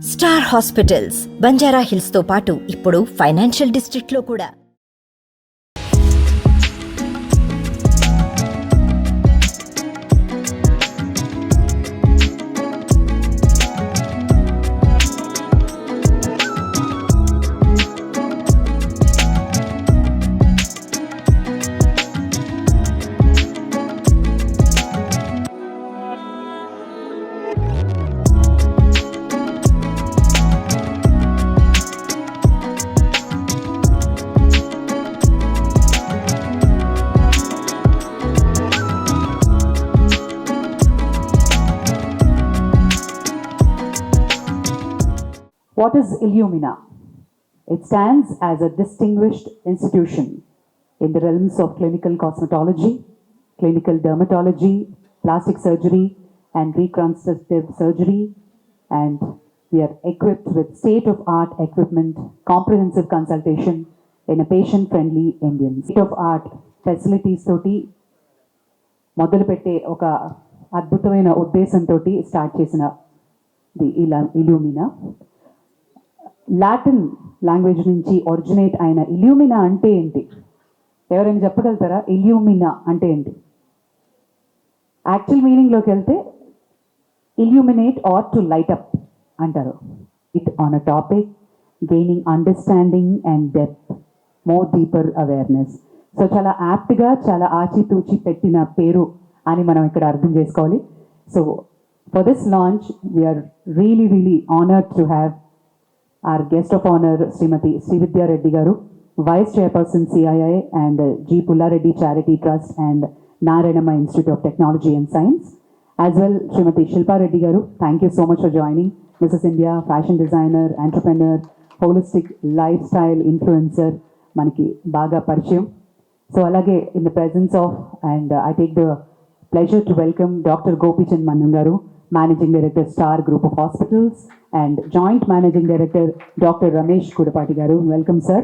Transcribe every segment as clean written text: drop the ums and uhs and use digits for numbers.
Star hospitals Banjara hills తో పాటు ఇప్పుడు ఫైనాన్షియల్ డిస్ట్రిక్ట్ లో కూడా. What is Illumina? It stands as a distinguished institution in the realms of clinical cosmetology, clinical dermatology, plastic surgery, and reconstructive surgery. And we are equipped with state-of-art equipment, comprehensive consultation in a patient-friendly ambience. State-of-art facilities toti మొదలు పెట్టే ఒక అద్భుతమైన ఉద్దేశంతో start చేసిన the ఇల్యూమినా. Latin language నుంచి originate అయిన ఇల్యూమినా అంటే ఏంటి? ఎవరైనా చెప్పగలుగుతారా? ఇల్యూమినా అంటే ఏంటి? యాక్చువల్ మీనింగ్లోకి వెళ్తే illuminate or to light up అంటారు. It on a topic gaining understanding and depth, more deeper awareness. So చాలా యాప్ట్గా, చాలా ఆచితూచి పెట్టిన పేరు అని మనం ఇక్కడ అర్థం చేసుకోవాలి. So for this launch we are really honoured to have our guest of honor, Srimati Srividya Reddy Garu, Vice Chairperson CII and G. Pulla Reddy Charity Trust and Narayanama Institute of Technology and Science. As well, Srimati Shilpa Reddy Garu, thank you so much for joining. Mrs. India, fashion designer, entrepreneur, holistic lifestyle influencer, manaki baga parchayam. So alage in the presence of, and I take the pleasure to welcome Dr. Gopichan Mannungaru, Managing Director, Star Group of Hospitals, and Joint Managing Director, Dr. Ramesh Kudapati Garu. Welcome, sir.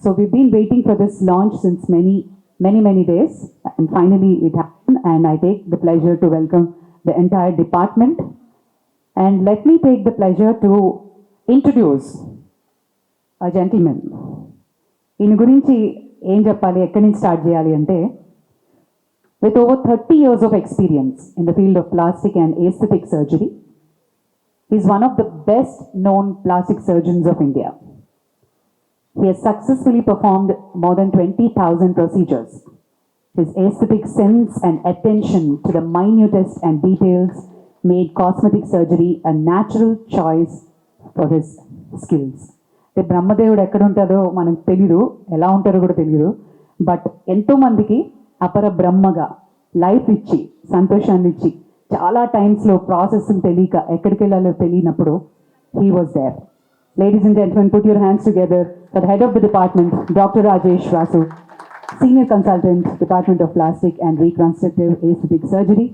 So we've been waiting for this launch since many days, and finally it happened, and I take the pleasure to welcome the entire department. And let me take the pleasure to introduce a gentleman. In gurinchi em cheppali, ekkadi nunchi start cheyali ante, with over 30 years of experience in the field of plastic and aesthetic surgery, he is one of the best known plastic surgeons of India. He has successfully performed more than 20,000 procedures. His aesthetic sense and attention to the minutest and details made cosmetic surgery a natural choice for his skills. The బ్రహ్మదేవుడు ఎక్కడ ఉంటారో మనకు తెలియదు, ఎలా ఉంటారో కూడా తెలియదు. But ఎంతో మందికి అపర బ్రహ్మగా లైఫ్ ఇచ్చి, సంతోషాన్ని ఇచ్చి, చాలా టైమ్స్లో ప్రాసెస్ తెలియక ఎక్కడికి వెళ్ళాలో తెలియనప్పుడు he was there. Ladies and gentlemen, put your hands together for the head of the department, Dr. Rajesh Vasu, Senior Consultant, Department of Plastic and Reconstructive Aesthetic Surgery.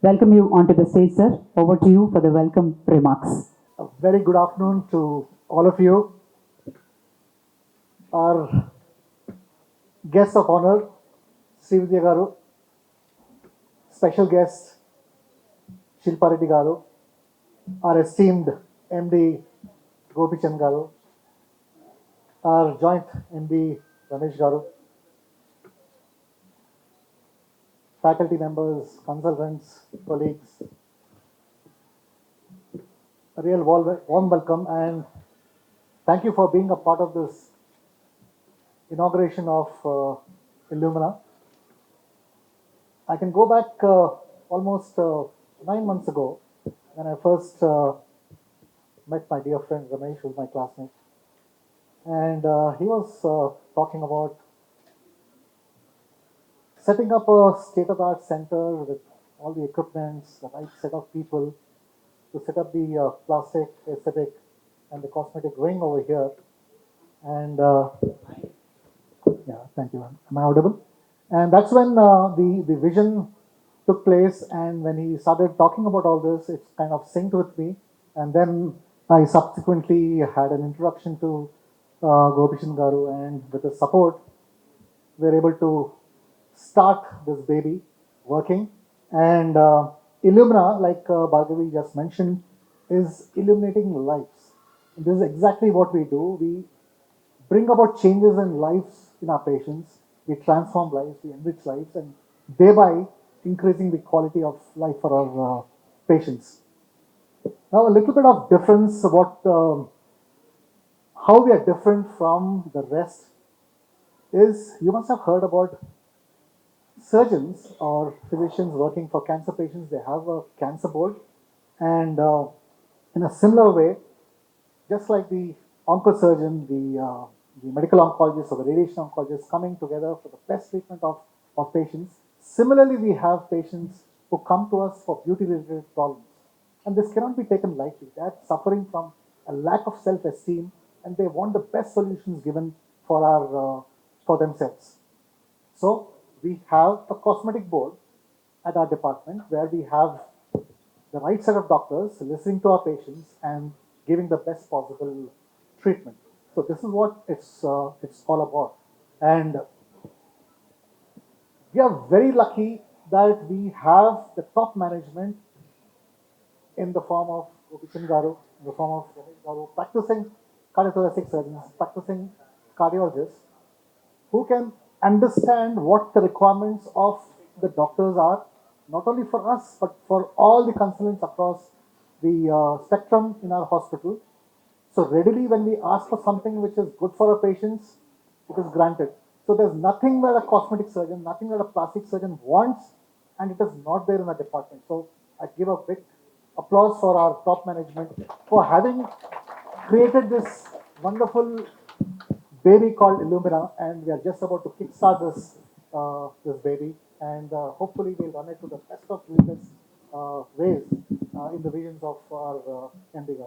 Welcome you onto the stage, sir. Over to you for the welcome remarks. A very good afternoon to all of you. Our guest of honor, Srividya Garu, special guest, Shilpa Reddy Garu, our esteemed MD, Gopichan Garu, our joint MD, Ramesh Garu, faculty members, consultants, colleagues, a real warm welcome, and thank you for being a part of this inauguration of Illumina. I can go back almost 9 months ago when I first met my dear friend Ramesh, who is my classmate, and he was talking about setting up a state-of-the-art center with all the equipments, the right set of people to set up the plastic, aesthetic, and the cosmetic wing over here. And yeah, thank you. Am I audible? And that's when the vision took place, and when he started talking about all this, it kind of synced with me. And then I subsequently had an introduction to Gopichan Garu, and with his support, we were able to start this baby working. And Illumina, like Bhargavi just mentioned, is illuminating lives. And this is exactly what we do. We bring about changes in lives in our patients. We transform lives, we enrich lives, and thereby increasing the quality of life for our patients. Now, a little bit of difference about how we are different from the rest is you must have heard about surgeons or physicians working for cancer patients. They have a cancer board, and in a similar way, just like the oncosurgeon, the medical oncologist or the radiation oncologist coming together for the best treatment of patients, similarly, we have patients who come to us for beauty-related problems. And this cannot be taken lightly. They are suffering from a lack of self-esteem, and they want the best solutions given for themselves. So we have a cosmetic board at our department where we have the right set of doctors listening to our patients and giving the best possible treatment. So this is what it's all about. And we are very lucky that we have the top management in the form of Gopichan Garu, in the form of Ramesh Garu, practicing cardiothoracic surgeons, practicing cardiologists, who can understand what the requirements of the doctors are, not only for us, but for all the consultants across the spectrum in our hospital. So readily when we ask for something which is good for our patients, it is granted. So there's nothing that a cosmetic surgeon, nothing that a plastic surgeon wants, and it is not there in the department. So I give a big applause for our top management for having created this wonderful baby called Illumina, and we are just about to kickstart this baby, and hopefully we'll run it to the best of latest ways in the regions of our MD.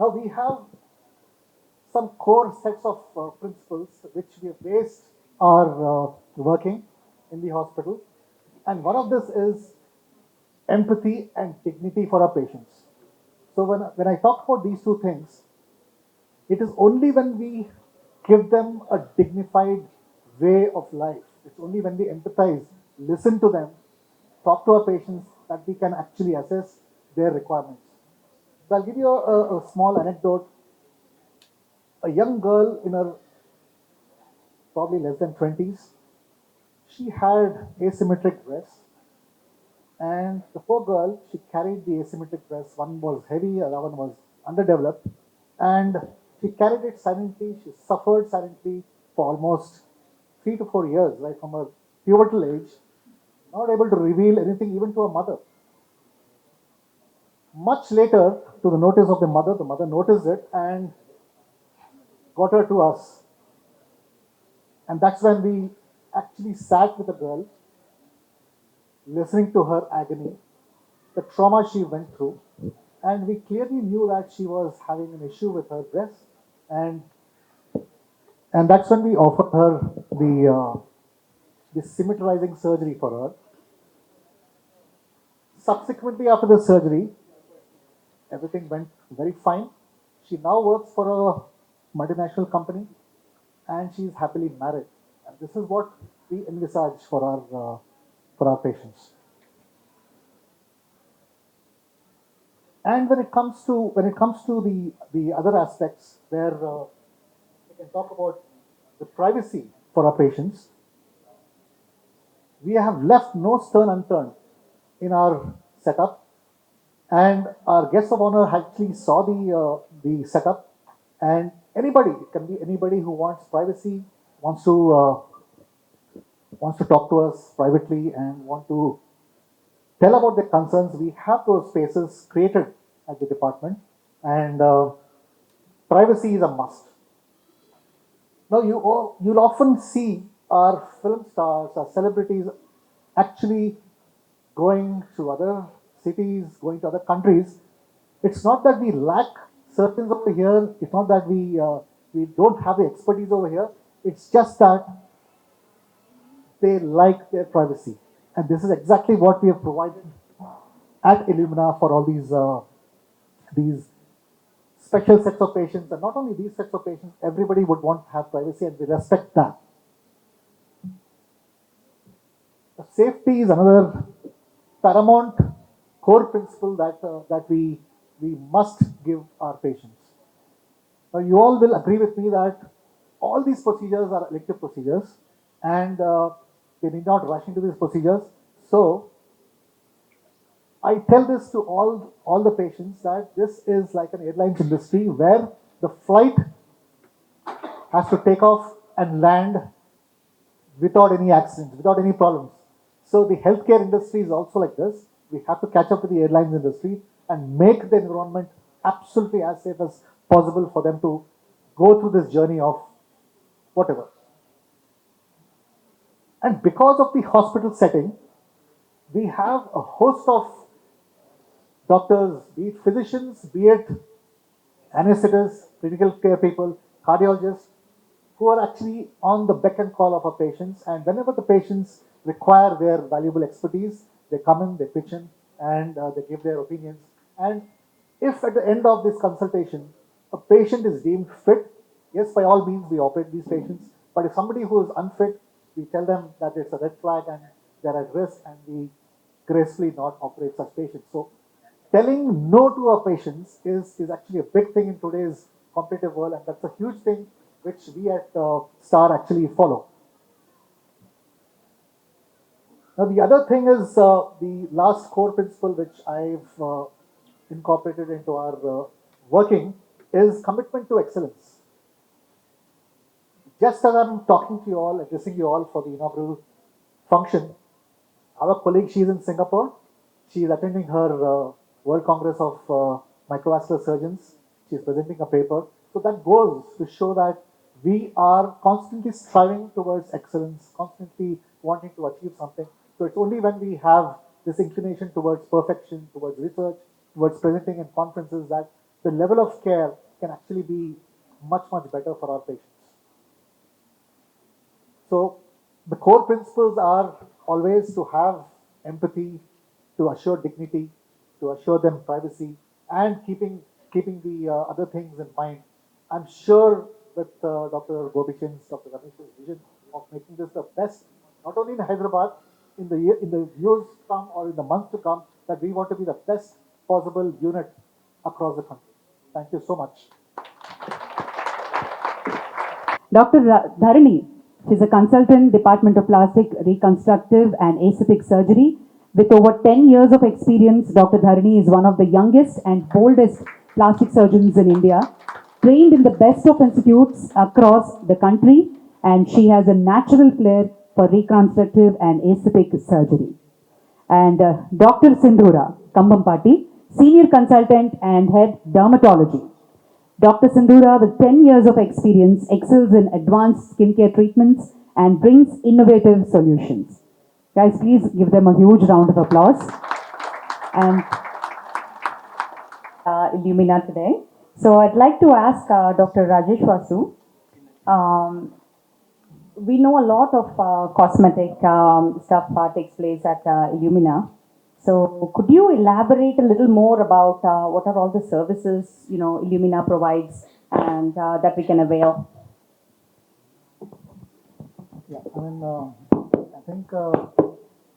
Now we have some core sets of principles which we have based our working in the hospital, and one of this is empathy and dignity for our patients. So when I talk about these two things, it is only when we give them a dignified way of life, it's only when we empathize, listen to them, talk to our patients, that we can actually assess their requirements. So I'll give you a small anecdote. A young girl in her probably less than 20s, she had asymmetric breasts, and the poor girl, she carried the asymmetric breasts. One was heavy, the other one was underdeveloped, and she carried it silently. She suffered silently for almost 3 to 4 years, right from her pivotal age, not able to reveal anything even to her mother. Much later, to the notice of the mother noticed it and got her to us. And that's when we actually sat with the girl, listening to her agony, the trauma she went through, and we clearly knew that she was having an issue with her breast, and and that's when we offered her the symmetrizing surgery for her. Subsequently, after the surgery, everything went very fine. She now works for a multinational company, and she is happily married. And this is what we envisage for our patients. And when it comes to the other aspects where we can talk about the privacy for our patients, we have left no stone unturned in our setup, and our guests of honor actually saw the setup, and anybody, it can be anybody who wants privacy, wants to uh, wants to talk to us privately and want to tell about their concerns. We have those spaces created at the department, and privacy is a must. Now, you'll often see our film stars, our celebrities actually going to other cities, going to other countries. It's not that we lack surgeons over here. It's not that we don't have the expertise over here. It's just that they like their privacy, and this is exactly what we have provided at Illumina for all these special sets of patients, and not only these sets of patients. Everybody would want to have privacy, and we respect that. Safety is another paramount core principle that we must give our patients. You all will agree with me that all these procedures are elective procedures, and they need not rush into these procedures. So I tell this to all the patients that this is like an airlines industry where the flight has to take off and land without any accidents, without any problems. So the healthcare industry is also like this. We have to catch up with the airlines industry and make the environment absolutely as safe as possible for them to go through this journey of whatever. And because of the hospital setting, we have a host of doctors, be it physicians, be it anesthetists, critical care people, cardiologists, who are actually on the beck and call of our patients. And whenever the patients require their valuable expertise, they come in, they pitch in, and they give their opinions. And if at the end of this consultation, a patient is deemed fit, yes, by all means, we operate these patients. But if somebody who is unfit, we tell them that it's a red flag and they're at risk, and we gracefully not operate such patients. So telling no to our patients is actually a big thing in today's competitive world, and that's a huge thing which we at Star actually follow. Now, the other thing is the last core principle which I've incorporated into our working is commitment to excellence. Just as I'm talking to you all, addressing you all for the inaugural function, our colleague, she's in Singapore. She's attending her World Congress of Microvascular Surgeons. She's presenting a paper. So that goes to show that we are constantly striving towards excellence, constantly wanting to achieve something. So it's only when we have this inclination towards perfection, towards research, towards presenting in conferences that the level of care can actually be much, much better for our patients. So the core principles are always to have empathy, to assure dignity, to assure them privacy, and keeping the other things in mind. I'm sure with Dr. Gobichand's, Dr. Ramesh's vision of making this the best, not only in Hyderabad, in the years to come or in the months to come, that we want to be the best possible unit across the country. Thank you so much. Dr. Dharani, she's a consultant, Department of Plastic, Reconstructive and Aesthetic Surgery. With over 10 years of experience, Dr. Dharani is one of the youngest and boldest plastic surgeons in India, trained in the best of institutes across the country, and she has a natural flair for reconstructive and aesthetic surgery. And Dr. Sindhura Kambampati, Senior Consultant and Head Dermatology. Dr. Sindhura, with 10 years of experience, excels in advanced skincare treatments and brings innovative solutions. Guys, please give them a huge round of applause. And Illumina today. So I'd like to ask Dr. Rajesh Vasu. We know a lot of cosmetic stuff takes place at Illumina. So could you elaborate a little more about what are all the services Illumina provides and that we can avail? Yeah, I mean, I think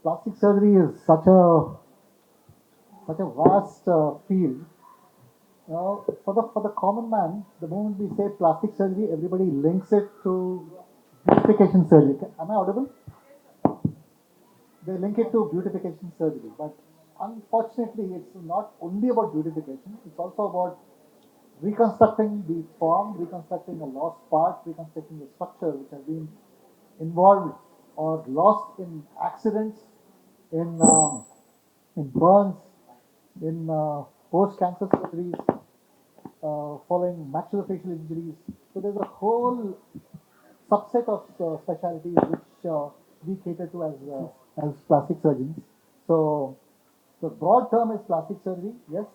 plastic surgery is such a vast field. For the common man, the moment we say plastic surgery, everybody links it to beautification surgery. Am I audible? They link it to beautification surgery, but unfortunately, it's not only about beautification. It's also about reconstructing the form, reconstructing a lost part, reconstructing the structure which has been involved or lost in accidents, in burns, in post-cancer surgeries, following maxillofacial injuries. So there's a whole subset of specialties which we cater to as plastic surgeons. So the broad term is plastic surgery. Yes,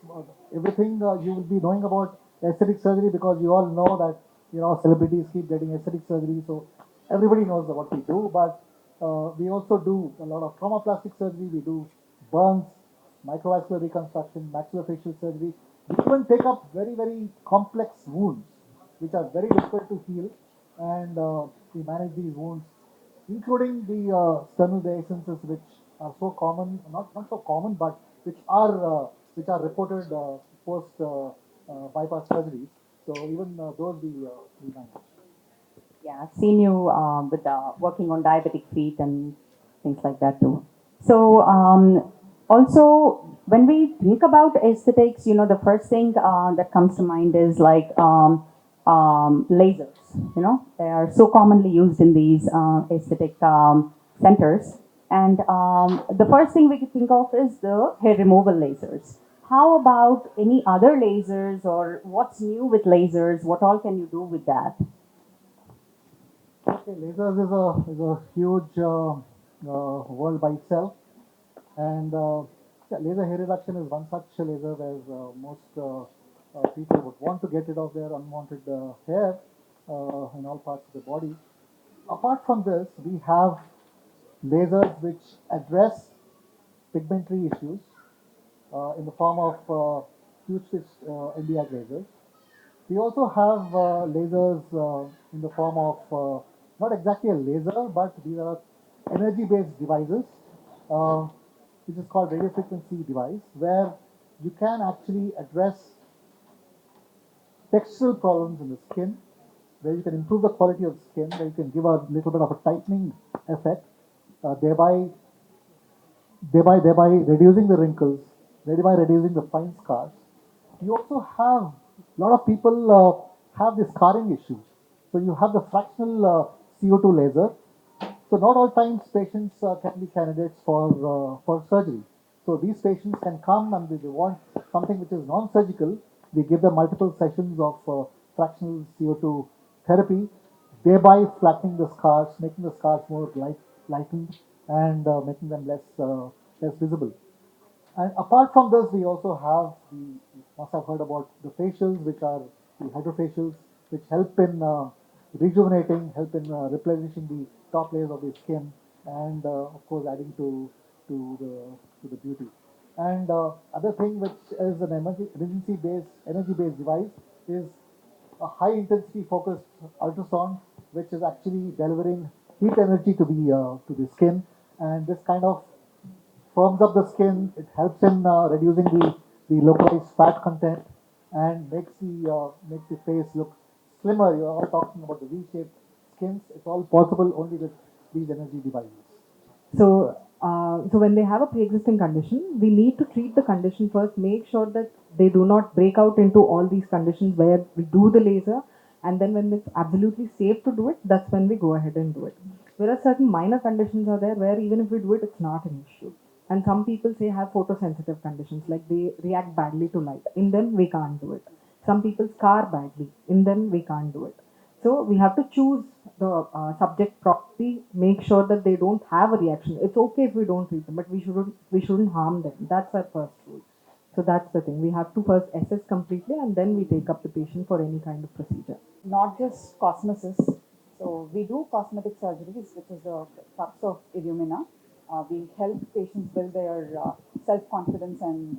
everything you will be knowing about aesthetic surgery because you all know that celebrities keep getting aesthetic surgery. So everybody knows what we do. But we also do a lot of trauma plastic surgery. We do burns, microvascular reconstruction, maxillofacial surgery. We even take up very complex wounds which are very difficult to heal, and we manage these wounds, including the sternal dehiscences, which are so common, not so common, but which are reported post bypass surgeries. So even those we manage. Yeah, I've seen you with working on diabetic feet and things like that too. So also when we think about aesthetics, the first thing that comes to mind is like lasers. They are so commonly used in these aesthetic centers. And the first thing we could think of is the hair removal lasers. How about any other lasers, or what's new with lasers? What all can you do with that? Okay, lasers is a huge world by itself, and yeah, laser hair reduction is one such laser where most people would want to get rid of their unwanted hair in all parts of the body. Apart from this, we have lasers which address pigmentary issues in the form of Q-switch Nd:YAG lasers. We also have lasers in the form of not exactly a laser, but these are energy-based devices, uh, which is called radio frequency device, where you can actually address textural problems in the skin, where you can improve the quality of skin, where you can give a little bit of a tightening effect, thereby reducing the wrinkles, thereby reducing the fine scars. You also have a lot of people have the scarring issues. So you have the fractional CO2 laser. So not all times patients can be candidates for surgery. So these patients can come and they want something which is non-surgical. We give them multiple sessions of fractional CO2 therapy, thereby flattening the scars, making the scars more lightened, and making them less visible. And apart from this, we also have you must have heard about the facials, which are the hydrofacials, which help in rejuvenating, help in replenishing the top layers of the skin, and of course adding to the beauty. And other thing which is an emergency based energy based device is a high intensity focused ultrasound, which is actually delivering heat energy to the skin, and this kind of firms up the skin. It helps in reducing the localized fat content and makes the face look slimmer. You're all talking about the V-shaped skins. It's all possible only with these energy devices. So when they have a pre-existing condition, we need to treat the condition first, make sure that they do not break out into all these conditions where we do the laser, and then when it's absolutely safe to do it, that's when we go ahead and do it. Whereas certain minor conditions are there where even if we do it, it's not an issue. And some people say have photosensitive conditions, like they react badly to light. In them, we can't do it. Some people scar badly. In them, we can't do it. So we have to choose the subject properly, make sure that they don't have a reaction. It's okay if we don't treat them, but we shouldn't harm them. That's our first rule. So that's the thing. We have to first assess completely, and then we take up the patient for any kind of procedure. Not just cosmesis. So we do cosmetic surgeries, which is the crux of Illumina. We help patients build their self-confidence and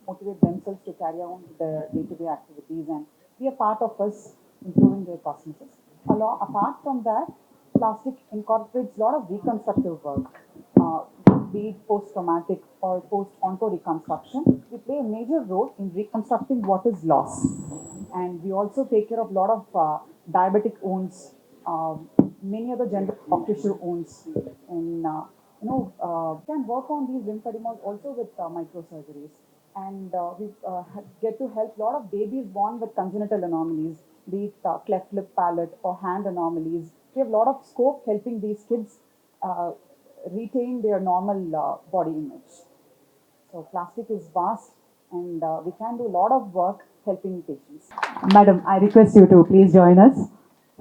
motivate themselves to carry on their day-to-day activities and be a part of us improving their cosmesis. Apart from that, plastic incorporates a lot of reconstructive work, uh, be it post-traumatic or post-onco reconstruction. We play a major role in reconstructing what is lost. And we also take care of a lot of diabetic wounds, many other gender soft tissue wounds, and can work on these lymphademas also with microsurgeries. And we get to help a lot of babies born with congenital anomalies, be it cleft lip palate or hand anomalies. We have a lot of scope helping these kids uh, retain their normal body image. So plastic is vast, and we can do a lot of work helping patients. Madam, I request you to please join us,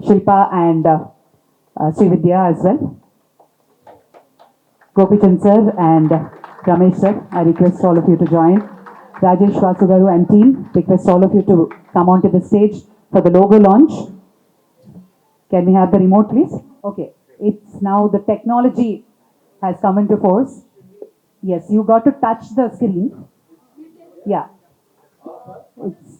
Shilpa and Srividya as well. Gopichand sir and Ramesh sir, I request all of you to join. Rajesh Vasugaru and team, request all of you to come onto the stage for the logo launch. Can we have the remote, please? Okay, it's now the technology has come into force. Yes, you got to touch the screen. Yeah,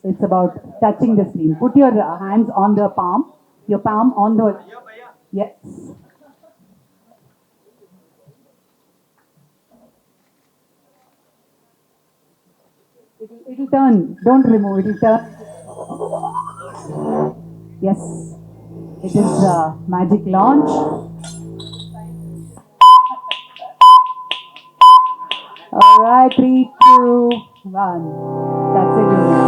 it's about touching the screen. Put your hands on the palm, your palm on the, yes. It'll turn, don't remove, it'll turn. Yes, it is a magic launch. All right, 3, 2, 1. That's it, Lumina.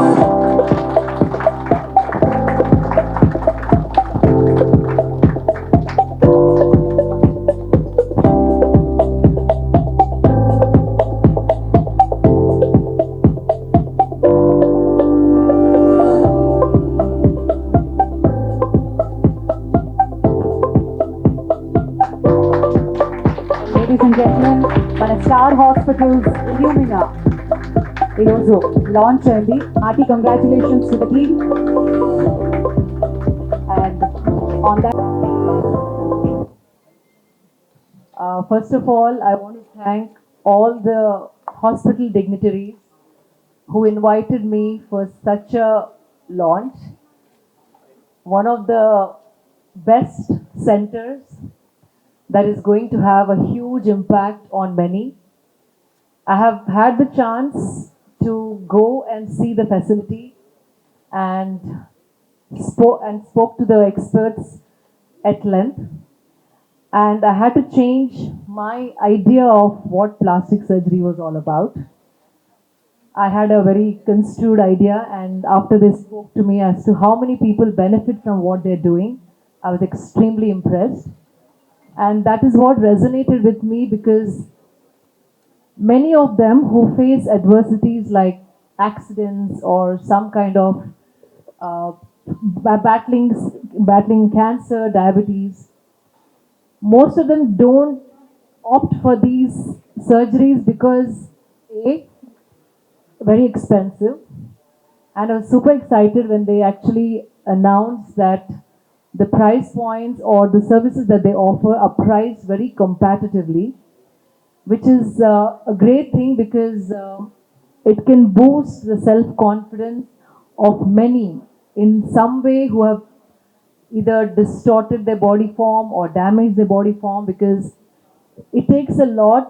Ladies and gentlemen, మన star hospitals ఇల్యూమినా ఈరోజు launch అయింది. Hearty congratulations to the team. And on that first of all, I want to thank all the hospital dignitaries who invited me for such a launch. One of the best centers that is going to have a huge impact on many. I have had the chance to go and see the facility and spoke to the experts at length, and I had to change my idea of what plastic surgery was all about. I had a very construed idea, and after they spoke to me as to how many people benefit from what they're doing, I was extremely impressed. And that is what resonated with me, because many of them who face adversities like accidents or some kind of uh, battling cancer, diabetes, most of them don't opt for these surgeries because A, very expensive, and I was super excited when they actually announced that the price points or the services that they offer are priced very competitively, which is a great thing, because it can boost the self-confidence of many in some way who have either distorted their body form or damaged their body form, because it takes a lot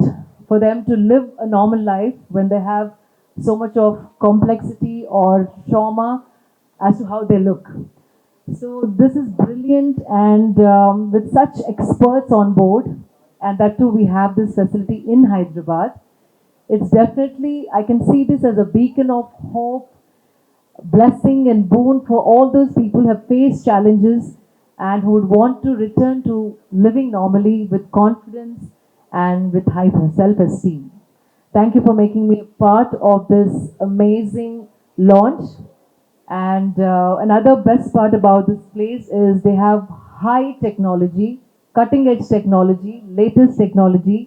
for them to live a normal life when they have so much of complexity or trauma as to how they look. So this is brilliant, and with such experts on board, and that too we have this facility in Hyderabad, it's definitely, I can see this as a beacon of hope, blessing and boon for all those people who have faced challenges and who would want to return to living normally with confidence and with high self-esteem. Thank you for making me a part of this amazing launch. And another best part about this place is they have high technology, cutting edge technology, latest technology,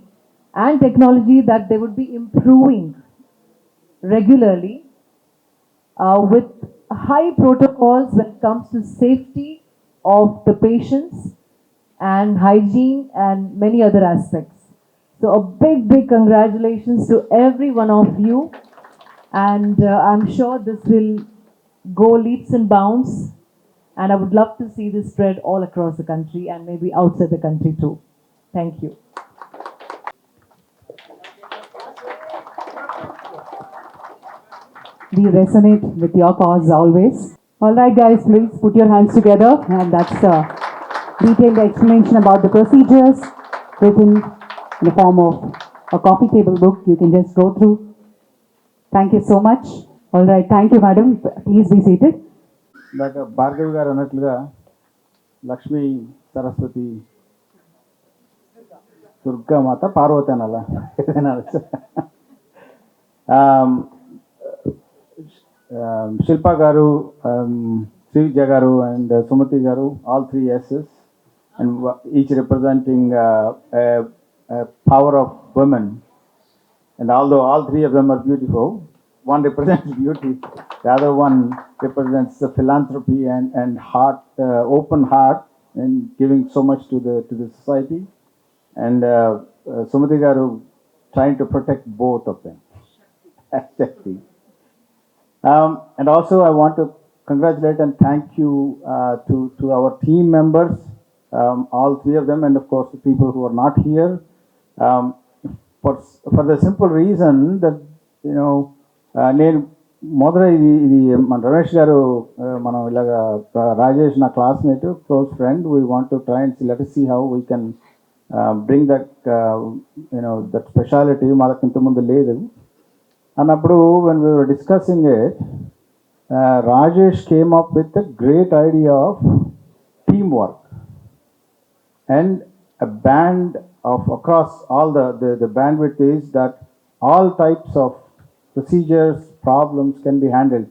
and technology that they would be improving regularly with high protocols when it comes to safety of the patients and hygiene and many other aspects. So a big congratulations to every one of you, and I'm sure this will go leaps and bounds, and I would love to see this spread all across the country and maybe outside the country too. Thank you. We resonate with your cause always. All right, guys, please put your hands together, and that's a detailed explanation about the procedures written in the form of a coffee table book. You can just go through. Thank you so much. All right, thank you, madam. Please be seated. ఇందాక భార్గవి గారు అన్నట్లుగా లక్ష్మీ సరస్వతి దుర్గామాత పార్వతి అనాలా ఏదైనా శిల్ప గారు, శ్రీవిద్య గారు and Sumathi గారు, all three SS, and each representing power of women. And although all three of them are beautiful, one represents beauty, the other one represents the philanthropy and heart, open heart, and giving so much to the society. And Sumati garu trying to protect both of them. Exactly. And also I want to congratulate and thank you to our team members, all three of them, and of course the people who are not here. For the simple reason that, నేను మొదట ఇది మన రమేష్ గారు మనం ఇలాగా రాజేష్ నా classmate close friend we want to try and let see how we can bring that you know that speciality మనకు ఇంతకుముందు లేదు అన్నప్పుడు when we were discussing it Rajesh came up with a great idea of team work and a band of across all the bandwidth is that all types of procedures problems can be handled.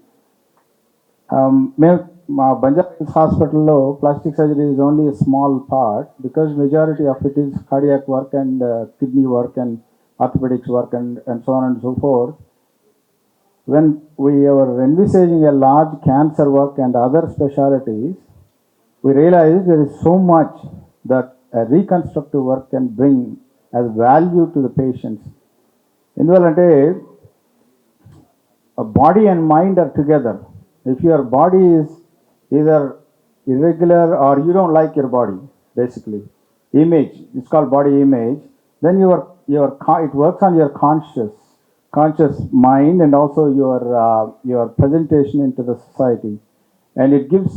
My Banjara hospital plastic surgery is only a small part because majority of it is cardiac work and kidney work and orthopedics work and so on and so forth. When we were envisaging a large cancer work and other specialties, we realized there is so much that a reconstructive work can bring as value to the patients. ఎందువల్లంటే body and mind are together. If your body is either irregular or you don't like your body, basically, image, it's called body image, then it works on your conscious mind and also your presentation into the society. And it gives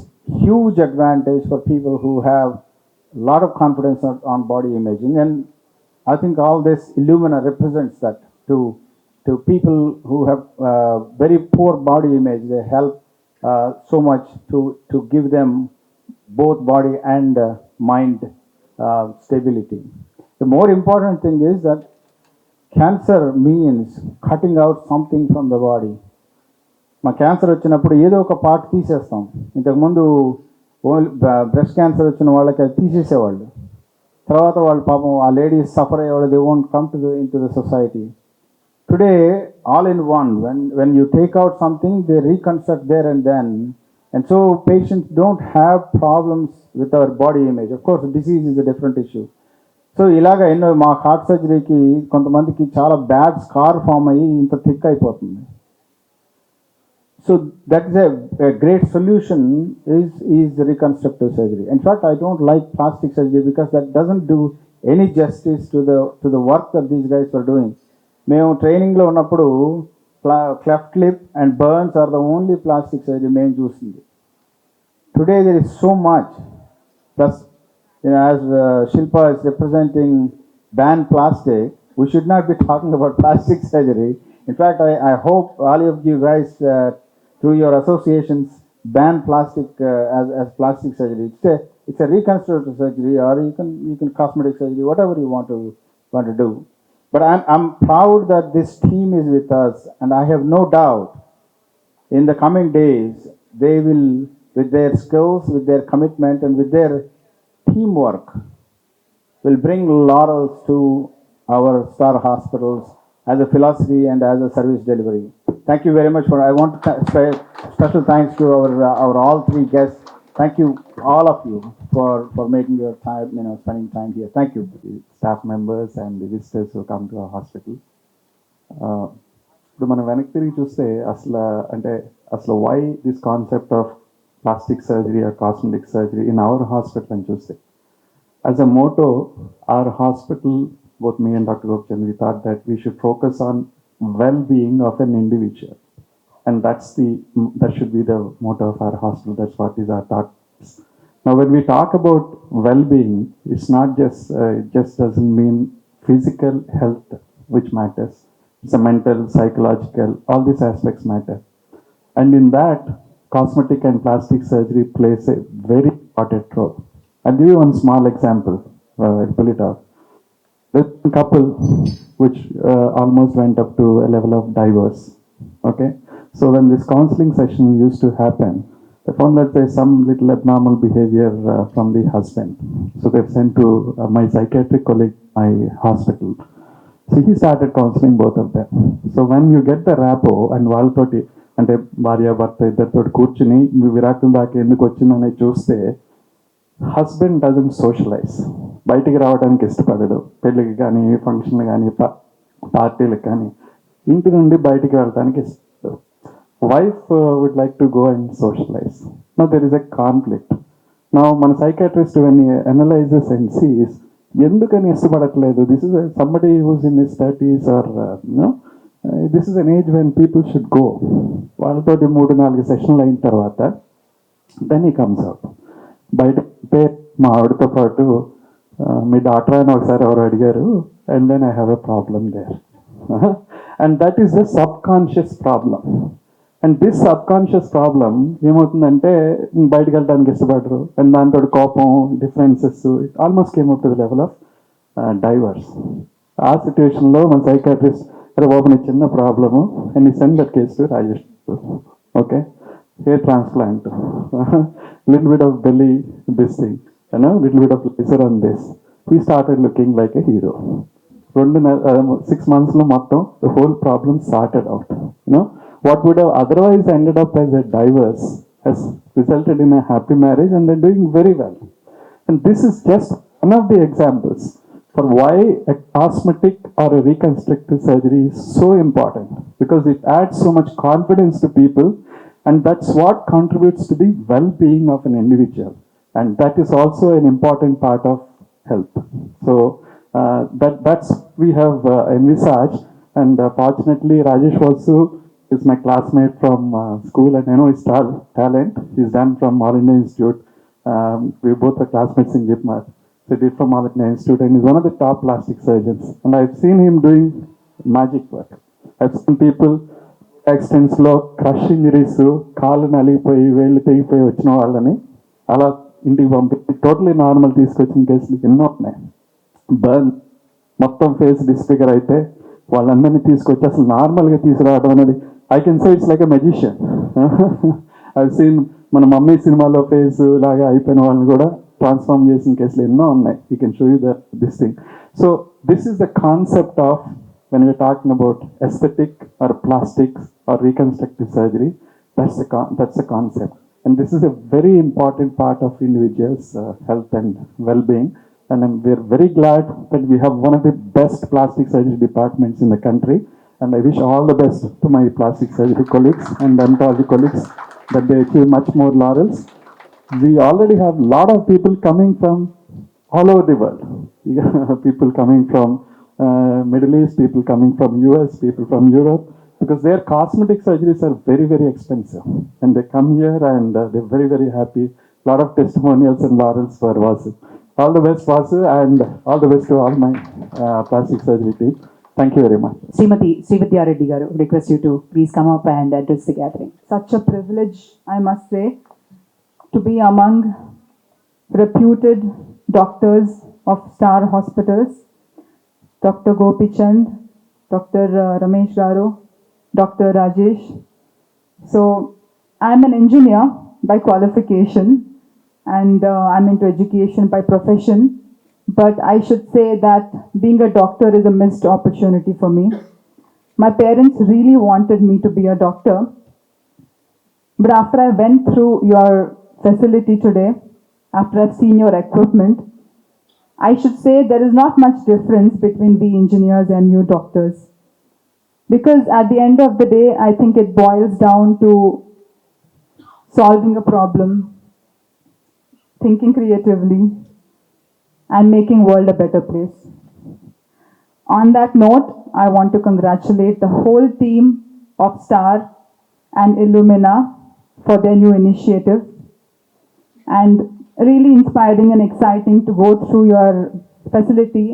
huge advantage for people who have a lot of confidence on body imaging. And I think all this Illumina represents that to people who have very poor body image. They help so much to give them both body and mind stability. The more important thing is that cancer means cutting out something from the body. మా cancer వచ్చినప్పుడు ఏదో ఒక part తీసేస్తాం. ఇంతకుముందు only breast cancer వచ్చిన వాళ్ళకి అది తీసేసేవాళ్ళు. తర్వాత వాళ్ళు పాపం ఆ లేడీస్ సఫర్ అయ్యేవాళ్ళు, they won't come in to the society. Today all in one, when you take out something, they reconstruct there and then. And so patients don't have problems with our body image. Of course, disease is a different issue. So ఇలాగ ఎన్నో మా heart సర్జరీకి కొంతమందికి చాలా bad scar form అయ్యి ఇంత thick అయిపోతుంది. So that is a great solution is reconstructive surgery. In fact, I don't like plastic surgery because that doesn't do any justice to the work that these guys are doing. మేము ట్రైనింగ్లో ఉన్నప్పుడు cleft lip and burns are the only plastic surgery మేము చూసింది. Today there is so much. Plus, as Shilpa is representing ban plastic, we should not be talking about plastic surgery. In fact, I hope all of you guys through your associations ban plastic as plastic surgery. It's a reconstructive surgery, or you can cosmetic surgery, whatever you want to do. But I'm proud that this team is with us, and I have no doubt in the coming days they will, with their skills, with their commitment, and with their teamwork, will bring laurels to our star hospitals as a philosophy and as a service delivery. Thank you very much. I want to say special thanks to our all three guests. Thank you, all of you, for making your time, spending time here. Thank you. Staff members and the visitors who come to our hospital. ఇప్పుడు మనం వెనక్కి తిరిగి చూస్తే అసలు why this concept of plastic surgery or cosmetic surgery in our hospital అని చూస్తే, as a motto, our hospital, both me and Dr. Gopchand, we thought that we should focus on well-being of an individual, and that should be the motto of our hospital. That's what is our thought. Now, when we talk about well-being, it's not just it just doesn't mean physical health which matters. It's a mental, psychological, all these aspects matter, and in that, cosmetic and plastic surgery plays a very important role. I'll give you one small example. I'll pull it out. There's a couple which almost went up to a level of divorce. Okay, so when this counseling session used to happen, they found that there's some little abnormal behavior from the husband. So they've sent to my psychiatric colleague, my hospital. So he started counseling both of them. So when you get the rapport and వాళ్ళతోటి అంటే భార్య భర్త ఇద్దరితో కూర్చుని మీ విరాకుల దాకా ఎందుకు వచ్చిందని చూస్తే, హస్బెండ్ డజంట్ సోషలైజ్, బయటికి రావడానికి ఇష్టపడడు, పెళ్ళికి కానీ ఫంక్షన్ కానీ పార్టీలకు కానీ ఇంటి నుండి బయటికి వెళ్ళడానికి ఇష్టపడడు. Wife would like to go and socialise. Now there is a conflict. Now మన psychiatrist when analyses and sees ఎందుకని ఇష్టపడట్లేదు, this is somebody who's in his 30s or this is an age when people should go. వాళ్ళతోటి 3-4 సెషన్లు అయిన తర్వాత then he comes out. బయట అంటే మా ఆవిడతో పాటు మీ డాక్టర్ అని ఒకసారి ఎవరు అడిగారు, and then I have a problem there. And that is the subconscious problem. And this subconscious problem ఏమవుతుందంటే బయటకు వెళ్ళడానికి ఇష్టపడరు, అండ్ దాంతో కోపం, differences, it almost came up to the level of divorce. ఆ సిచ్యువేషన్లో మన సైకాట్రిస్ట్, అరే బాబు నీ చిన్న ప్రాబ్లము అండ్ ఈ send that case to Rajesh. Okay, hair transplant, little bit of belly, this thing, little bit of laser on this. He started looking like a hero. 6 months lo mottam the whole problem sorted out. What would have otherwise ended up as a divorce has resulted in a happy marriage, and they're doing very well. And this is just one of the examples for why a cosmetic or a reconstructive surgery is so important, because it adds so much confidence to people, and that's what contributes to the well-being of an individual, and that is also an important part of health. So that's we have envisaged, and fortunately Rajesh also is my classmate from school, and I know his talent. He's done from All India Institute. We both are classmates in Jipmar. So he did from All India Institute, and he's one of the top plastic surgeons, and I've seen him doing magic work. I've seen people యాక్సిడెంట్స్లో crush injuries, కాళ్ళు నలిగిపోయి వేళ్ళు తెగిపోయి వచ్చిన వాళ్ళని అలా ఇంటికి పంపించి totally normal తీసుకొచ్చిన కేసులు ఎన్నో ఉన్నాయి. బర్న్ మొత్తం ఫేస్ డిస్ఫిగర్ అయితే వాళ్ళందరినీ తీసుకొచ్చి అసలు నార్మల్గా తీసుకురావడం అనేది I can say it's like a magician. I seen మన మమ్మీ సినిమాలో ఫేస్ లాగా అయిపోయిన వాళ్ళని కూడా ట్రాన్స్ఫార్మ్ చేసిన కేసులు ఎన్నో ఉన్నాయి. You can show you this thing. So this is the concept of when we're talking about aesthetic or plastics or reconstructive surgery. That's the concept, and this is a very important part of individuals' health and well-being. And we're very glad that we have one of the best plastic surgery departments in the country. And I wish all the best to my plastic surgery colleagues and dermatology colleagues, that they achieve much more laurels. We already have a lot of people coming from all over the world. People coming from Middle East, people coming from US, people from Europe, because their cosmetic surgeries are very, very expensive. And they come here and they're very, very happy. A lot of testimonials and laurels for Vasu. All the best, Vasu, and all the best to all my plastic surgery team. Thank you very much. Srimati Srividya Reddy garu, request you to please come up and address the gathering. Such a privilege, I must say, to be among reputed doctors of star hospitals. Dr. Gopi Chand, Dr. Ramesh Garu, Dr. Rajesh. So I'm an engineer by qualification, and I'm into education by profession. But I should say that being a doctor is a missed opportunity for me. My parents really wanted me to be a doctor. But after I went through your facility today, after I've seen your equipment, I should say there is not much difference between we engineers and you doctors. Because at the end of the day, I think it boils down to solving a problem, thinking creatively, and making world a better place. On that note, I want to congratulate the whole team of STAR and Illumina for their new initiative. And really inspiring and exciting to go through your facility,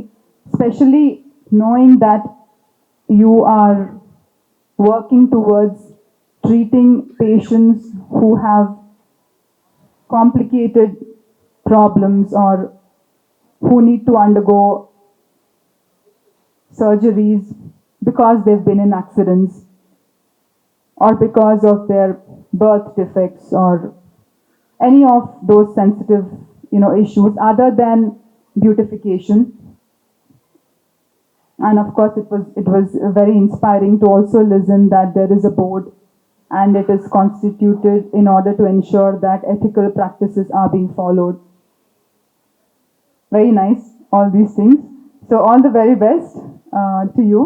especially knowing that you are working towards treating patients who have complicated problems or who need to undergo surgeries because they've been in accidents or because of their birth defects or any of those sensitive, issues other than beautification. And of course, it was very inspiring to also listen that there is a board and it is constituted in order to ensure that ethical practices are being followed. Very nice, all these things. So all the very best to you.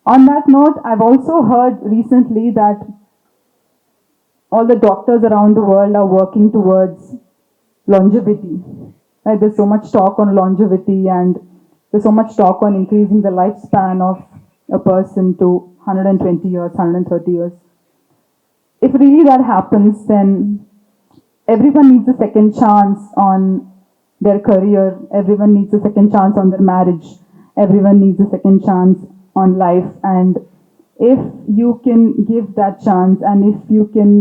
On that note, I've also heard recently that all the doctors around the world are working towards longevity. Right? There's so much talk on longevity, and there's so much talk on increasing the lifespan of a person to 120 years, 130 years. If really that happens, then everyone needs a second chance on their career, everyone needs a second chance on their marriage, everyone needs a second chance on life. And if you can give that chance, and if you can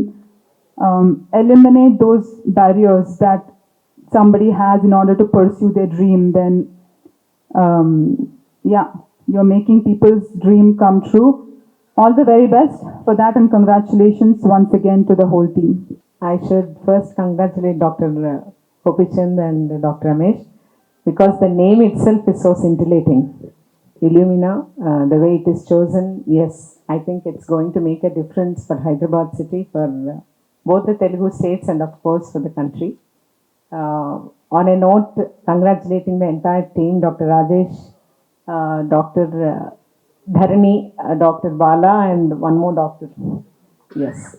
eliminate those barriers that somebody has in order to pursue their dream, then yeah, you're making people's dream come true. All the very best for that, and congratulations once again to the whole team. I should first congratulate Dr. Kopichand and Dr. Ramesh, because the name itself is so scintillating. Illumina, the way it is chosen, yes, I think it's going to make a difference for Hyderabad city, for both the Telugu states and of course for the country. On a note, congratulating the entire team, Dr. Rajesh, Dr. Dharani, Dr. Bala, and one more doctor. Yes,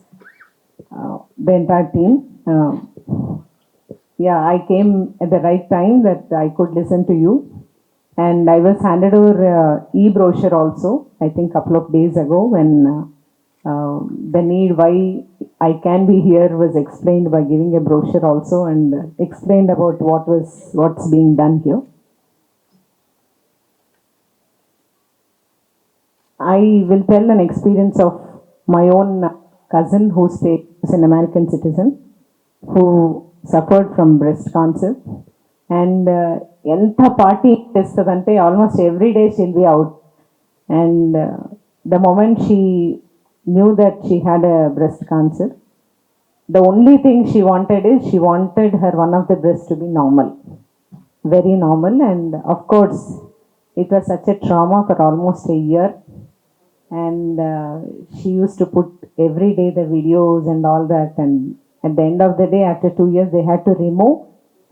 the entire team. Yeah, I came at the right time that I could listen to you. And I was handed over e-brochure also, I think couple of days ago, when the need why I can be here was explained by giving a brochure also, and explained about what's being done here. I will tell an experience of my own cousin who's an American citizen who suffered from breast cancer, and ఎంత party చేస్తుందంటే almost every day she'll be out. And the moment she knew that she had a breast cancer, the only thing she wanted is she wanted her one of the breasts to be normal, very normal. And of course it was such a trauma for almost a year, and she used to put every day the videos and all that, and at the end of the day, after 2 years, they had to remove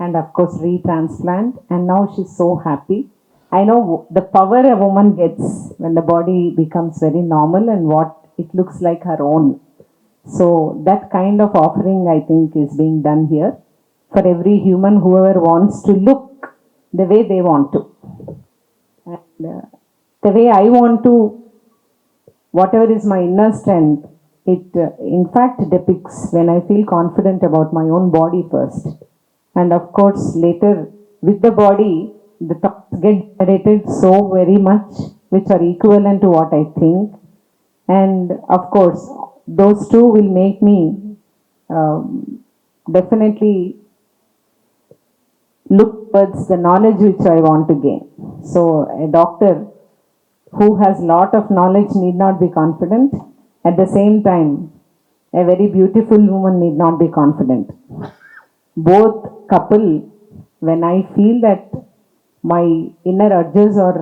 and of course retransplant, and now she's so happy. I know the power a woman gets when the body becomes very normal and what it looks like her own. So that kind of offering, I think, is being done here for every human, whoever wants to look the way they want to. And the way I want to, whatever is my inner strength, it in fact depicts when I feel confident about my own body first. And of course, later with the body, the thoughts get generated so very much, which are equivalent to what I think. And of course, those two will make me definitely look towards the knowledge which I want to gain. So a doctor who has lot of knowledge need not be confident. At the same time, a very beautiful woman need not be confident. Both couple, when I feel that my inner urges are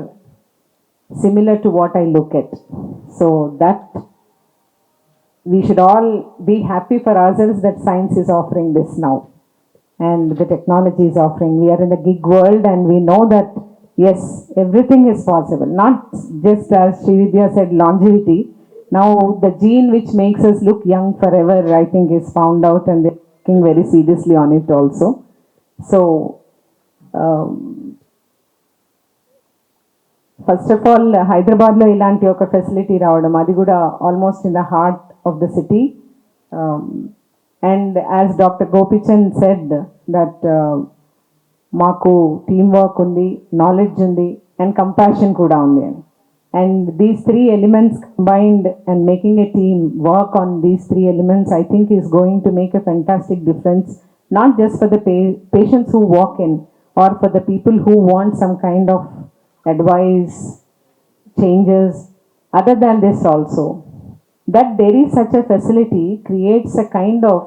similar to what I look at, so that we should all be happy for ourselves that science is offering this now and the technology is offering. We are in the gig world, and we know that yes, everything is possible. Not just as Srividya said, longevity. Now the gene which makes us look young forever, I think, is found out, and they're working very seriously on it also. So first of all హైదరాబాద్లో ఇలాంటి ఒక facility రావడం, అది కూడా almost in the heart of the city. And as doctor Gopichand said that మాకు team work ఉంది, knowledge ఉంది, and compassion కూడా ఉంది అని. And these three elements combined and making a team work on these three elements, I think is going to make a fantastic difference, not just for the patients who walk in, or for the people who want some kind of advice, changes. Other than this also, that there is such a facility creates a kind of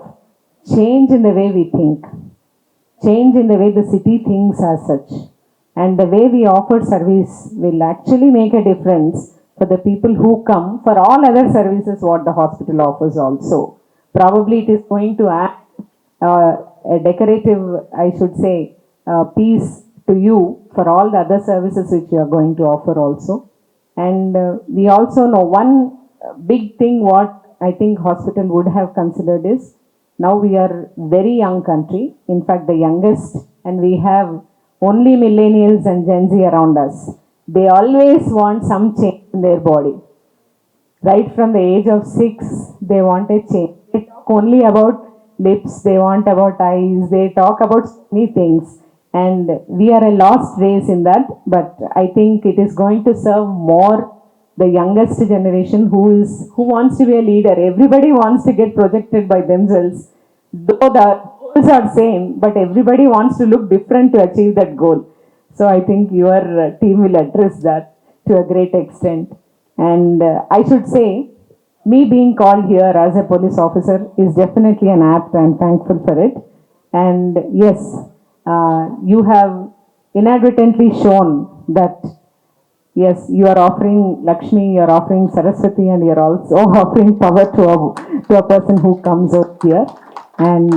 change in the way we think, change in the way the city thinks as such, and the way we offer service will actually make a difference for the people who come for all other services what the hospital offers also. Probably it is going to add a decorative, I should say, piece to you for all the other services which you are going to offer also. And we also know one big thing what I think hospital would have considered is, now we are very young country, in fact the youngest, and we have only millennials and Gen Z around us. they always want some change in their body. Right from the age of 6, they want a change. They talk only about lips, they want about eyes, they talk about many things. And we are a lost race in that, but I think it is going to serve more the youngest generation who wants to be a leader. Everybody wants to get projected by themselves. Though the goals are same, but everybody wants to look different to achieve that goal. So I think your team will address that to a great extent. And I should say, me being called here as a police officer is definitely an apt. I'm thankful for it. And yes, you have inadvertently shown that yes, you are offering Lakshmi, you are offering Saraswati, and you are also offering power to a person who comes out here. And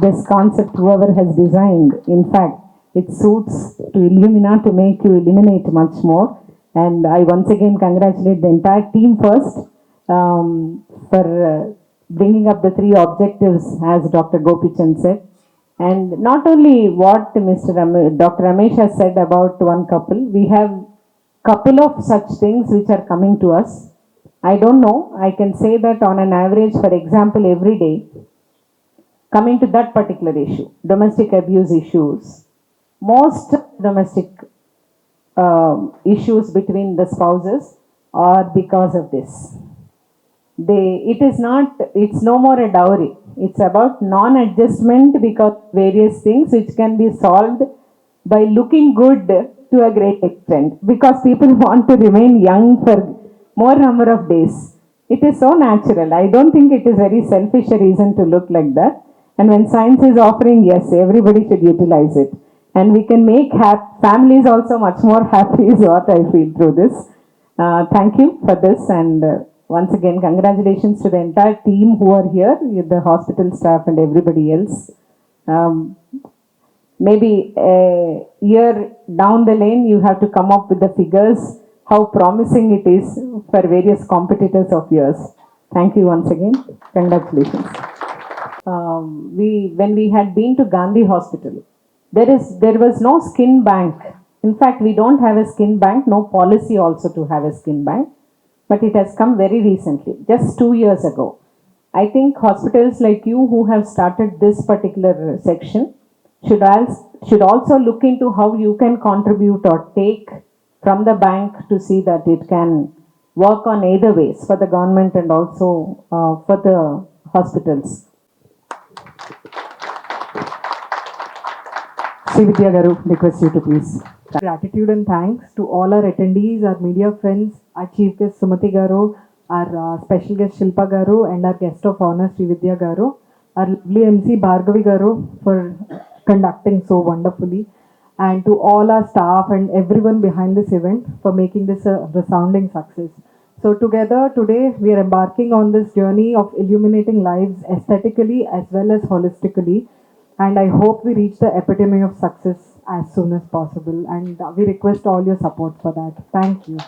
this concept, whoever has designed, in fact, it suits to Illumina to make you illuminate much more. And I once again congratulate the entire team first for bringing up the 3 objectives, as Dr. Gopichand said. And not only what Dr. Ramesh has said about one couple, we have couple of such things which are coming to us. I don't know, I can say that on an average, for example, every day, coming to that particular issue, domestic abuse issues, most domestic issues between the spouses are because of this. It's no more a dowry. It's about non-adjustment because various things which can be solved by looking good to a great extent, because people want to remain young for more number of days. It is so natural. I don't think it is very selfish a reason to look like that. And when science is offering, yes, everybody should utilize it. And we can make families also much more happy is what I feel through this. Thank you for this, and once again, congratulations to the entire team who are here, the hospital staff and everybody else. Maybe a year down the lane, you have to come up with the figures, how promising it is for various competitors of yours. Thank you once again. Congratulations. When we had been to Gandhi Hospital, there was no skin bank. In fact, we don't have a skin bank, no policy also to have a skin bank, but it has come very recently, just 2 years ago. I think hospitals like you who have started this particular section should also look into how you can contribute or take from the bank to see that it can work on either ways for the government and also for the hospitals. Srividya Garu, request you to please. Gratitude and thanks to all our attendees, our media friends, our chief guest Sumati Garu, our special guest Shilpa Garu, and our guest of honor Srividya Garu, our lovely MC Bhargavi Garu for conducting so wonderfully, and to all our staff and everyone behind this event for making this a resounding success. So together today we are embarking on this journey of illuminating lives aesthetically as well as holistically, and I hope we reach the epitome of success as soon as possible, and we request all your support for that. Thank you.